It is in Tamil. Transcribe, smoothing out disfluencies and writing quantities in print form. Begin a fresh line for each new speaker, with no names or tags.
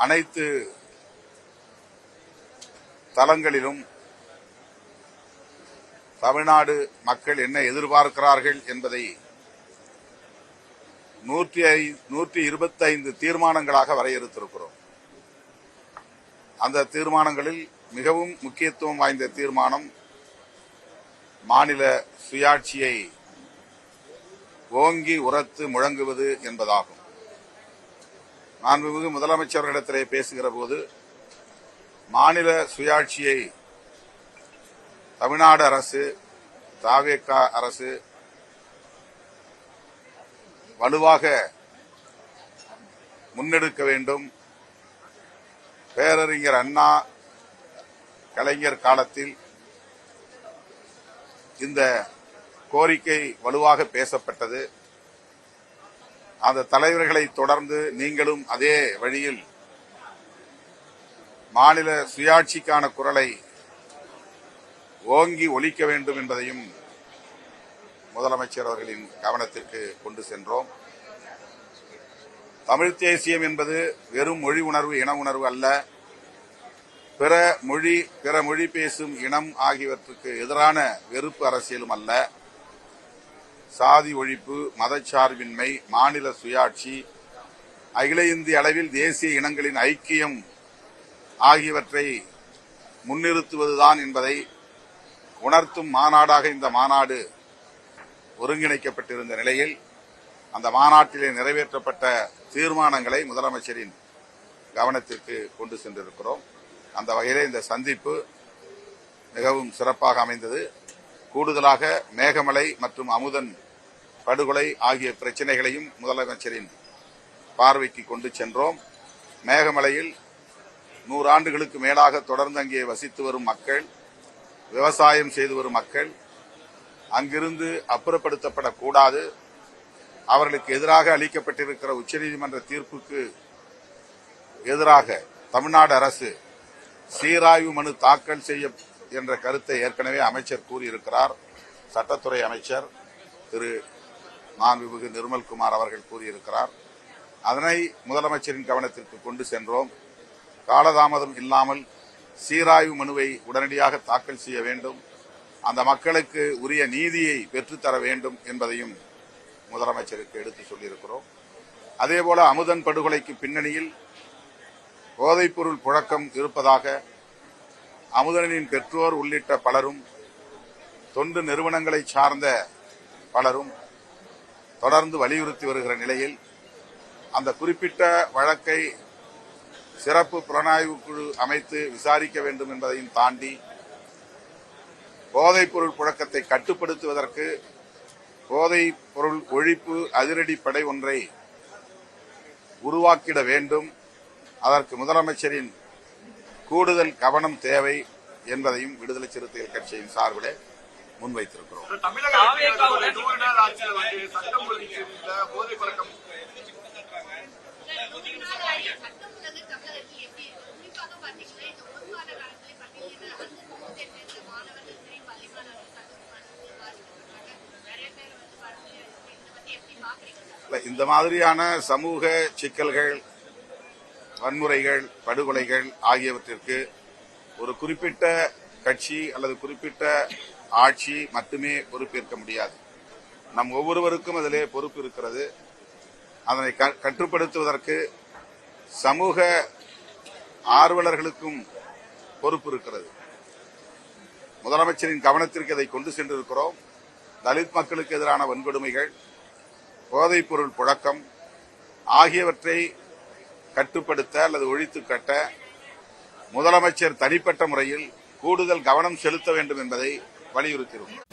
அனைத்து தளங்களிலும் தமிழ்நாடு மக்கள் என்ன எதிர்பார்க்கிறார்கள் என்பதை 125 தீர்மானங்களாக வரையறுத்திருக்கிறோம். அந்த தீர்மானங்களில் மிகவும் முக்கியத்துவம் வாய்ந்த தீர்மானம் மாநில சுயாட்சியை ஓங்கி உரத்து முழங்குவது என்பதாகும். மாண்புமிகு முதலமைச்சர்களிடத்திலே பேசுகிற போது மாநில சுயாட்சியை தமிழ்நாடு அரசு, தவேக அரசு வலுவாக முன்னெடுக்க வேண்டும். பேரறிஞர் அண்ணா கலைஞர் காலத்தில் இந்த கோரிக்கை வலுவாக பேசப்பட்டது. அந்த தலைவர்களை தொடர்ந்து நீங்களும் அதே வழியில் மாநில சுயாட்சிக்கான குரலை ஓங்கி ஒலிக்க வேண்டும் என்பதையும் முதலமைச்சர் அவர்களின் கவனத்திற்கு கொண்டு சென்றோம். தமிழ் தேசியம் என்பது வெறும் மொழி உணர்வு, இன உணர்வு அல்ல. பிற மொழி பேசும் இனம் ஆகியவற்றுக்கு எதிரான வெறுப்பு அரசியலும் அல்ல. சாதி ஒழிப்பு, மதச்சார்பின்மை, மாநில சுயாட்சி, அகில இந்திய அளவில் தேசிய இனங்களின் ஐக்கியம் ஆகியவற்றை முன்னிறுத்துவதுதான் என்பதை உணர்த்தும் மாநாடாக இந்த மாநாடு ஒருங்கிணைக்கப்பட்டிருந்த நிலையில் அந்த மாநாட்டிலே நிறைவேற்றப்பட்ட தீர்மானங்களை முதலமைச்சரின் கவனத்திற்கு கொண்டு சென்றிருக்கிறோம். அந்த வகையிலே இந்த சந்திப்பு மிகவும் சிறப்பாக அமைந்தது. கூடுதலாக மேகமலை மற்றும் அமுதன் படுகொலை ஆகிய பிரச்சினைகளையும் முதலமைச்சரின் பார்வைக்கு கொண்டு சென்றோம். மேகமலையில் 100 ஆண்டுகளுக்கு மேலாக தொடர்ந்து அங்கே வசித்து வரும் மக்கள், விவசாயம் செய்து வரும் மக்கள் அங்கிருந்து அப்புறப்படுத்தப்படக்கூடாது. அவர்களுக்கு எதிராக அளிக்கப்பட்டிருக்கிற உச்சநீதிமன்ற தீர்ப்புக்கு எதிராக தமிழ்நாடு அரசு சீராய்வு மனு தாக்கல் செய்ய என்ற கருத்தை ஏற்கனவே அமைச்சர் கூறியிருக்கிறார். சட்டத்துறை அமைச்சர் திரு மாண்புமிகு நிர்மல்குமார் அவர்கள் கூறியிருக்கிறார். அதனை முதலமைச்சரின் கவனத்திற்கு கொண்டு சென்றோம். காலதாமதம் இல்லாமல் சீராய்வு மனுவை உடனடியாக தாக்கல் செய்ய வேண்டும், அந்த மக்களுக்கு உரிய நீதியை பெற்றுத்தர வேண்டும் என்பதையும் முதலமைச்சருக்கு எடுத்து சொல்லியிருக்கிறோம். அதேபோல அமுதன் படுகொலைக்கு பின்னணியில் போதைப்பொருள் புழக்கம் இருப்பதாக அமுதனின் பெற்றோர் உள்ளிட்ட பலரும், தொண்டு நிறுவனங்களை சார்ந்த பலரும் தொடர்ந்து வலியுறுத்தி வருகிற நிலையில் அந்த குறிப்பிட்ட வழக்கை சிறப்பு புலனாய்வு குழு அமைத்து விசாரிக்க வேண்டும் என்பதையும் தாண்டி போதைப்பொருள் புழக்கத்தை கட்டுப்படுத்துவதற்கு போதைப் பொருள் ஒழிப்பு அதிரடிப்படை ஒன்றை உருவாக்கிட வேண்டும். அதற்கு முதலமைச்சரின் கூடுதல் கவனம் தேவை என்பதையும் விடுதலை சிறுத்தைகள் கட்சியின் சார்பிலே முன்வைத்திருக்கிறோம். இந்த மாதிரியான சமூக சிக்கல்கள், வன்முறைகள், படுகொலைகள் ஆகியவற்றிற்கு ஒரு குறிப்பிட்ட கட்சி அல்லது குறிப்பிட்ட ஆட்சி மட்டுமே பொறுப்பேற்க முடியாது. நம் ஒவ்வொருவருக்கும் அதிலே பொறுப்பு இருக்கிறது. அதனை கட்டுப்படுத்துவதற்கு சமூக ஆர்வலர்களுக்கும் பொறுப்பு இருக்கிறது. முதலமைச்சரின் கவனத்திற்கு இதை கொண்டு சென்றிருக்கிறோம். தலித் மக்களுக்கு எதிரான வன்கொடுமைகள், போதைப்பொருள் புழக்கம் ஆகியவற்றை கட்டுப்படுத்த அல்லது ஒழித்து கட்ட முதலமைச்சர் தனிப்பட்ட முறையில் கூடுதல் கவனம் செலுத்த வேண்டும் என்பதை வலியுறுத்தியிருக்கிறார்.